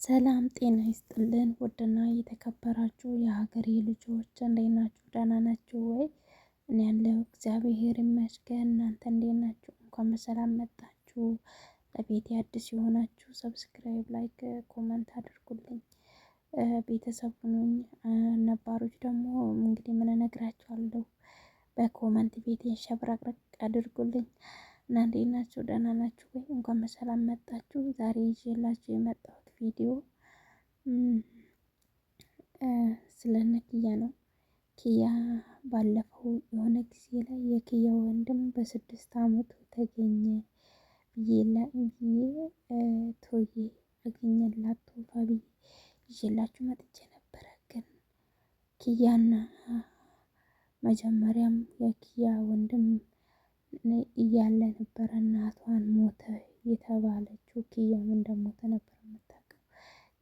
ሰላም ጤና ይስጥልን ውድና የተከበራችሁ የሀገሬ ልጆች እንዴት ናችሁ? ደህና ናችሁ ወይ? እኔ ያለው እግዚአብሔር ይመስገን። እናንተ እንዴት ናችሁ? እንኳን በሰላም መጣችሁ። ለቤቴ አዲስ የሆናችሁ ሰብስክራይብ፣ ላይክ፣ ኮመንት አድርጉልኝ። ቤተሰብ ሁኑኝ። ነባሮች ደግሞ እንግዲህ ምን እነግራችኋለሁ፣ በኮመንት ቤቴን ሸብረቅረቅ አድርጉልኝ። እና እንዴት ናችሁ? ደህና ናችሁ ወይ? እንኳን በሰላም መጣችሁ። ዛሬ ይዤላችሁ የመጣሁት ቪዲዮ ስለነ ኪያ ነው። ኪያ ባለፈው የሆነ ጊዜ ላይ የኪያ ወንድም በ6 አመቱ ተገኘ ብዬ ቶዬ አገኘላት ቶፋ ብዬ ይዤላችሁ መጥቼ ነበረ። ግን ኪያና መጀመሪያም የኪያ ወንድም እያለ ነበረ እናቷን ሞተ የተባለችው። ኪያም እንደሞተ ነበር የምታውቀው።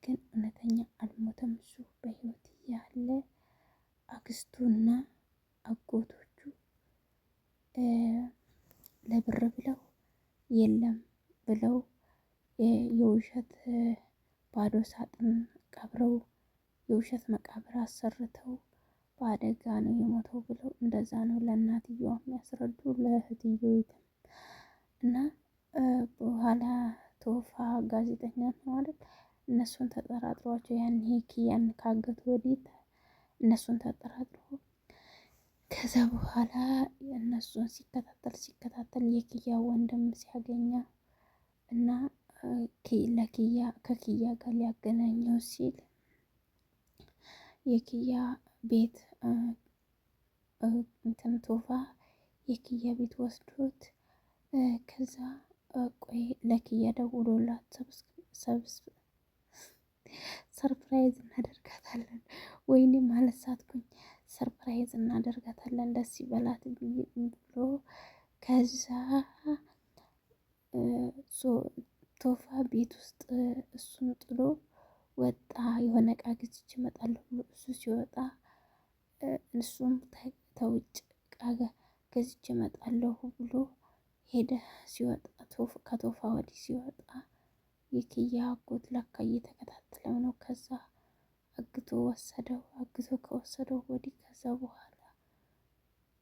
ግን እውነተኛ አልሞተም። እሱ በህይወት እያለ አክስቱና አጎቶቹ ለብር ብለው የለም ብለው የውሸት ባዶ ሳጥን ቀብረው የውሸት መቃብር አሰርተው በአደጋ ነው የሞተው ብለው እንደዛ ነው ለእናትየዋ የሚያስረዱ ለእህትየይቱም። እና በኋላ ቶፋ ጋዜጠኛ ነው ማለት እነሱን ተጠራጥሯቸው ያኔ ኪያን ካገቱ ወዲህ እነሱን ተጠራጥሮ ከዛ በኋላ እነሱን ሲከታተል የኪያ ወንድም ሲያገኛ እና ከኪያ ጋር ሊያገናኘው ሲል የኪያ ቤት እንትን ቶፋ የኪያ ቤት ወስዶት ከዛ ቆይ ለኪያ ደውሎላት ሰርፕራይዝ እናደርጋታለን፣ ወይኔ ማለት ሳትኩኝ፣ ሰርፕራይዝ እናደርጋታለን ደስ ይበላት ብሎ ከዛ ቶፋ ቤት ውስጥ እሱን ጥሎ ወጣ። የሆነ እቃ ገዝቼ እመጣለሁ ብሎ እሱ ሲወጣ እሱም ተውጭ እቃ ገዝቼ እመጣለሁ ብሎ ሄደ። ሲወጣ ከቶፋ ወዲህ ሲወጣ የኪያ አጎት ለካ እየተከታተለው ነው። ከዛ አግቶ ወሰደው። አግቶ ከወሰደው ወዲህ ከዛ በኋላ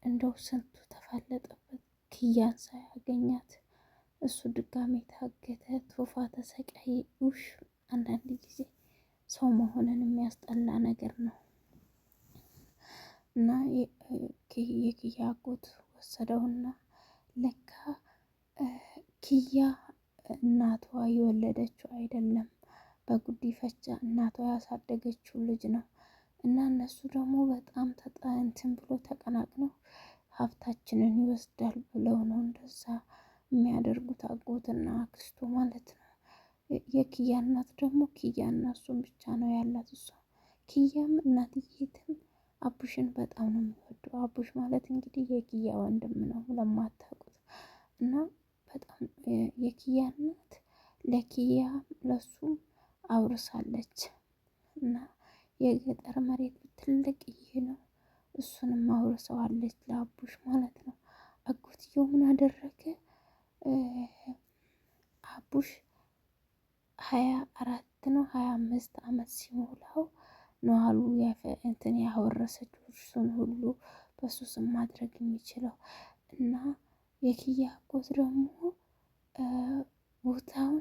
እንደው ስንቱ ተፋለጠበት ኪያን ሳያገኛት። እሱ ድጋሜ ታገተ። ቶፋ ተሰቃየ። ውሽ አንዳንድ ጊዜ ሰው መሆንን የሚያስጠላ ነገር ነው። እና የኪያ አጎት ወሰደውና ለካ ኪያ እናቷ የወለደችው አይደለም፣ በጉዲፈቻ እናቷ ያሳደገችው ልጅ ነው። እና እነሱ ደግሞ በጣም እንትን ብሎ ተቀናቅነው ሀብታችንን ይወስዳል ብለው ነው እንደዛ የሚያደርጉት፣ አጎትና አክስቱ ማለት ነው። የኪያ እናት ደግሞ ኪያ እና እሱን ብቻ ነው ያላት። እሷ ኪያም እናትየትም አቡሽን በጣም ነው የሚወደው። አቡሽ ማለት እንግዲህ የኪያ ወንድም ነው ለማታውቁት። እና በጣም የኪያ እናት ለኪያ ለሱም አውርሳለች። እና የገጠር መሬት ትልቅ ይሄ ነው፣ እሱንም አውርሰዋለች ለአቡሽ ማለት ነው። አጎትየው ምን አደረገ? አቡሽ 24 ነው 25 አመት ሲሞላው ነው አሉ እንትን ያወረሰችው እሱን ሁሉ በሱ ስም ማድረግ የሚችለው። እና የኪያ አጎት ደግሞ ቦታውን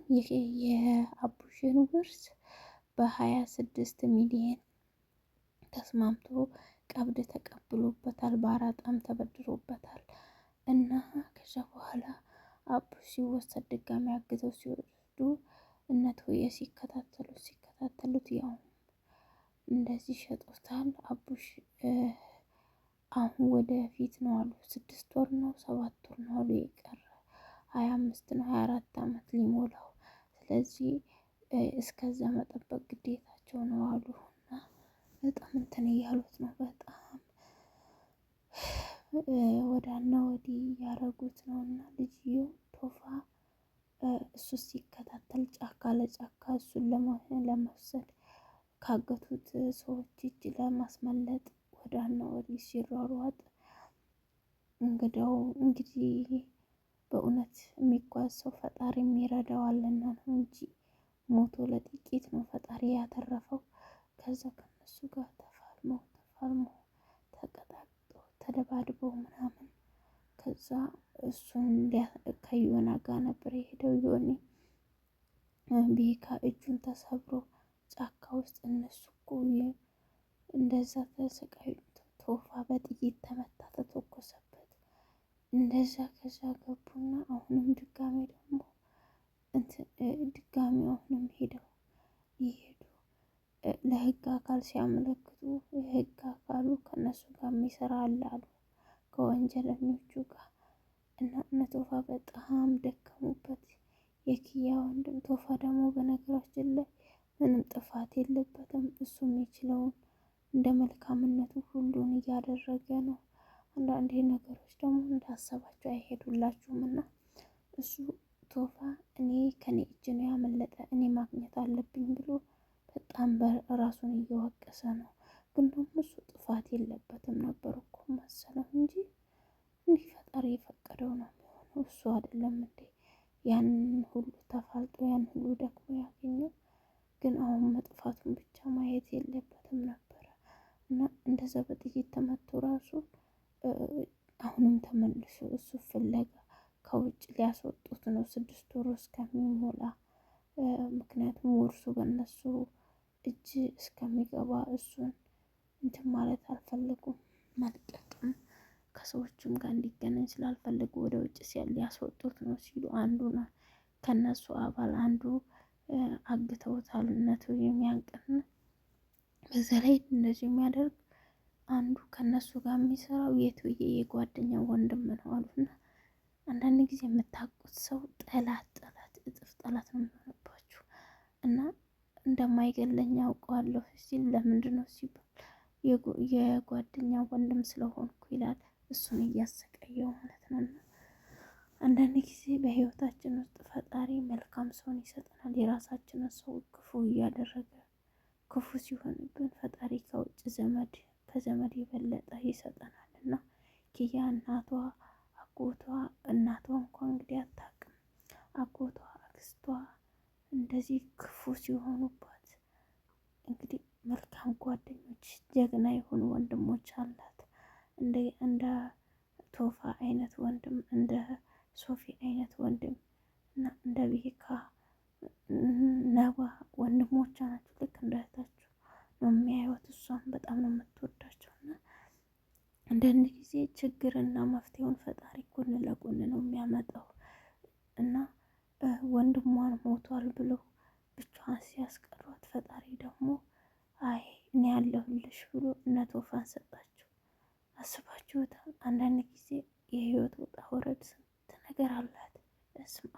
የአቡሽን ውርስ በ26 ሚሊዮን ተስማምቶ ቀብድ ተቀብሎበታል፣ በአራጣም ተበድሮበታል። እና ከዛ በኋላ አቡሽ ሲወሰድ ድጋሚ አግተው ሲወስዱ እነቶዬ ሲከታተሉት ያው እንደዚህ ሸጦታል። አቡሽ አሁን ወደፊት ነው አሉ 6 ወር ነው 7 ወር ነው አሉ የቀረ 25 ነው 24 አመት ሊሞላው። ስለዚህ እስከዛ መጠበቅ ግዴታቸው ነው አሉ። እና በጣም እንትን እያሉት ነው፣ በጣም ወዳና ወዲህ ያረጉት ነው። እና ልጅየው ቶፋ እሱ ሲከታተል ጫካ ለጫካ እሱን ለመውሰድ ካገቱት ሰዎች እጅ ለማስመለጥ ወዳና ወዲህ ሲሯሯጥ እንግዲህ በእውነት የሚጓዝ ሰው ፈጣሪ የሚረዳዋልና ነው እንጂ ሞቶ ለጥቂት ነው ፈጣሪ እጁን ተሰብሮ ጫካ ውስጥ እነሱ እኮ እንደዛ ተሰቃዩ። ቶፋ በጥይት ተመታ፣ ተተኮሰበት እንደዛ። ከዛ ገቡና አሁንም ድጋሚ ደግሞ ድጋሚ አሁንም ሄደው ይሄዱ ለህግ አካል ሲያመለክቱ የህግ አካሉ ከነሱ ጋር የሚሰራ አለ አሉ ከወንጀለኞቹ ጋር። እና እነ ቶፋ በጣም ደከሙበት። የኪያ ወንድም ቶፋ ደግሞ በነገራችን ላይ ምንም ጥፋት የለበትም። እሱ የሚችለውን እንደ መልካምነቱ ሁሉን እያደረገ ነው። አንዳንዴ ነገሮች ደግሞ እንዳሰባቸው አይሄዱላችሁም እና እሱ ቶፋ እኔ ከኔ እጅ ነው ያመለጠ እኔ ማግኘት አለብኝ ብሎ በጣም ራሱን እየወቀሰ ነው። ግን ደግሞ እሱ ጥፋት የለበትም ነበር እኮ መሰለው እንጂ እንዲህ ፈጣሪ የፈቀደው ነው የሚሆነው። እሱ አይደለም እንዴ ያንን ሁሉ ተፋልጦ ያን ሁሉ ደክሞ ያገኘው? ግን አሁን መጥፋቱን ብቻ ማየት የለበትም ነበረ። እና እንደዛ በጥይት ተመቶ ራሱ አሁንም ተመልሶ እሱ ፍለጋ ከውጭ ሊያስወጡት ነው 6 ወር እስከሚሞላ። ምክንያቱም ውርሱ በእነሱ እጅ እስከሚገባ እሱን እንትን ማለት አልፈለጉም። መልቀቅም ከሰዎችም ጋር እንዲገናኝ ስላልፈለጉ ወደ ውጭ ሊያስወጡት ነው ሲሉ አንዱ ነው ከነሱ አባል አንዱ አግተውታል። እነቱ የሚያንቅን በዛ ላይ እንደዚህ የሚያደርግ አንዱ ከነሱ ጋር የሚሰራው የቱዬ የጓደኛ ወንድም ነው አሉና አንዳንድ ጊዜ የምታውቁት ሰው ጠላት እጥፍ ጠላት ነው የሚሆንባችሁ። እና እንደማይገለኝ አውቀዋለሁ ሲል ለምንድን ነው ሲባል የጓደኛ ወንድም ስለሆንኩ ይላል። እሱን እያሰቃየው ማለት ነው። እና አንዳንድ ጊዜ በህይወታችን ውስጥ ፈጣሪ መልካም ሰውን ይሰጠናል። የራሳችንን ሰው ክፉ እያደረገ ክፉ ሲሆንብን ፈጣሪ ከውጭ ዘመድ ከዘመድ የበለጠ ይሰጠናል። እና ኪያ እናቷ አጎቷ እናቷ እንኳን እንግዲህ አታውቅም። አጎቷ አክስቷ እንደዚህ ክፉ ሲሆኑባት እንግዲህ መልካም ጓደኞች ጀግና የሆኑ ወንድሞች አላት። እንደ ቶፋ አይነት ወንድም፣ እንደ ሶፊ አይነት ወንድም እና እንደ ቤካ ነባ ወንድሞቿ ናቸው። ልክ እንደ እህታቸው ነው የሚያዩት። እሷን በጣም ነው የምትወዳቸው። እና አንዳንድ ጊዜ ችግርና መፍትሄውን ፈጣሪ ጎን ለጎን ነው የሚያመጣው። እና ወንድሟን ሞቷል ብሎ ብቻዋን ሲያስቀሯት ፈጣሪ ደግሞ አይ እኔ ያለሁልሽ ብሎ እነ ቶፋን ሰጣቸው። አስባችሁታል? አንዳንድ ጊዜ የህይወት ውጣ ውረድ ስንት ነገር አላት። እስማ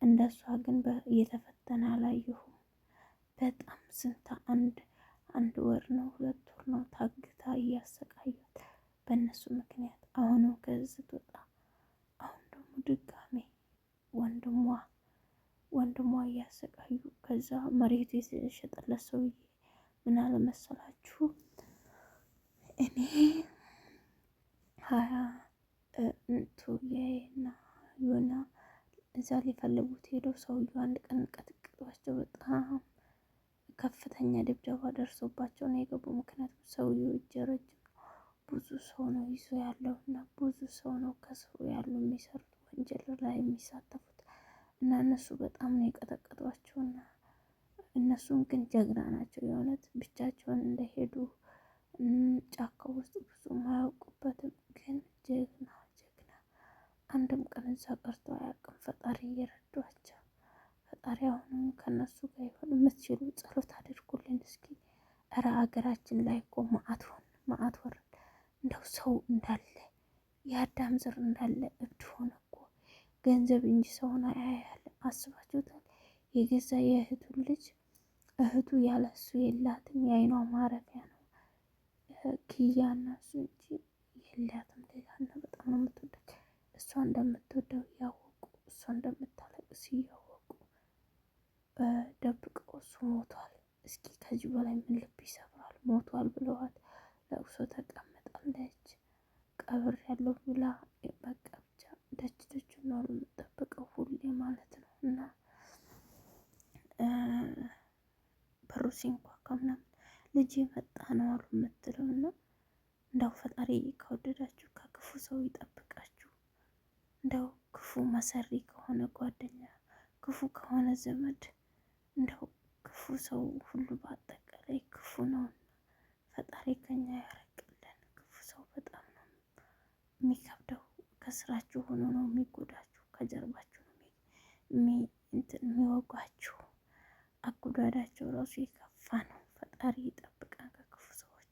እንደሷ ግን እየተፈተነ አላየሁም። በጣም ስንት አንድ ወር ነው 2 ወር ነው ታግታ እያሰቃዩት በእነሱ ምክንያት። አሁንም ከዚህ ትወጣ አሁን ደግሞ ድጋሜ ወንድሟ እያሰቃዩ ከዛ መሬቱ የተሸጠለት ሰውዬ ምን አለ መሰላችሁ እኔ 20ቱዬና ዮና እዛ ሊፈልጉት ሄደው ሰውዬው አንድ ቀን ቀጥቅጧቸው በጣም ከፍተኛ ድብደባ ደርሶባቸው ነው የገቡ። ምክንያቱም ሰውዬው እጀ ረጅም ብዙ ሰው ነው ይዞ ያለው እና ብዙ ሰው ነው ከስሩ ያሉ የሚሰሩት ወንጀል ላይ የሚሳተፉት እና እነሱ በጣም ነው የቀጠቀጧቸውና እነሱን ግን ጀግና ናቸው። የእውነት ብቻቸውን እንደሄዱ ጫካ ውስጥ ብዙ አያውቁበትም። ግን ጀግና አንድም ቀን እዛ ቀርቶ አያውቅም። ፈጣሪ እየረዷቸው። ፈጣሪ አሁንም ከነሱ ጋር ይሁን። የምትችሉ ጸሎት አድርጉልን እስኪ። እረ ሀገራችን ላይ እኮ መዓት ወረደ። እንደው ሰው እንዳለ የአዳም ዘር እንዳለ እብድ ሆነ እኮ። ገንዘብ እንጂ ሰውን አያያለ። አስባችሁታል? የገዛ የእህቱን ልጅ እህቱ ያለሱ የላትም። የአይኗ ማረፊያ ነው ኪያ እና እሱ እንጂ የላትም ሌላና በጣም ነው የምትወደው። እሷ እንደምትወደው እያወቁ እሷ እንደምታለቅስ እያወቁ ደብቀው እሱ ሞቷል። እስኪ ከዚህ በላይ ምን ልብ ይሰብራል? ሞቷል ብለዋት ለቅሶ ተቀምጣለች። ቀብር ያለው ብላ በቃ ብቻ ደጅ ነው የምጠብቀው ሁሌ ማለት ነው። እና በሩ ሲንኳኳ ምናምን ልጅ መጣ ነው አሉ የምትለው። እና እንደው ፈጣሪ ከወደዳችሁ ከክፉ ሰው ይጠብቃችሁ። እንደው ክፉ መሰሪ ከሆነ ጓደኛ፣ ክፉ ከሆነ ዘመድ ሰው ሁሉ በአጠቃላይ ክፉ ነው። ፈጣሪ ከኛ ያረቅልን። ክፉ ሰው በጣም ነው የሚከብደው። ከስራችሁ ሆኖ ነው የሚጎዳችሁ፣ ከጀርባችሁ ነው የሚወጓችሁ። አጎዳዳቸው ራሱ የከፋ ነው። ፈጣሪ ይጠብቀን ከክፉ ሰዎች፣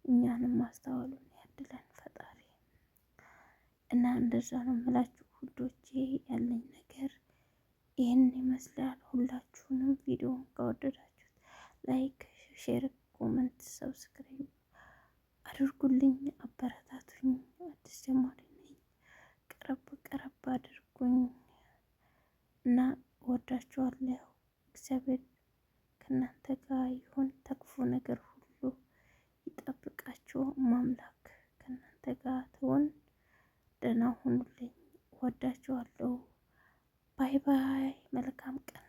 እኛንም ማስተዋሉን ያድለን ፈጣሪ። እና እንደዛ ነው የምላችሁ ውዶቼ፣ ያለኝ ነገር ይህን ይመስላል። ሁላችሁንም ቪዲዮውን ከወደዳችሁት ላይክ፣ ሼር፣ ኮመንት፣ ሰብስክራይብ አድርጉልኝ፣ አበረታቱኝ። አዲስ ጀማሪ ነኝ፣ ቀረብ ቀረብ አድርጉኝ እና ወዳችኋለሁ። እግዚአብሔር ከእናንተ ጋር ይሁን። ተክፉ ነገር ሁሉ ይጠብቃችሁ። ማምላክ ከእናንተ ጋር ትሆን። ደህና ሁኑልኝ። ወዳችኋለሁ። ባይ ባይ። መልካም ቀን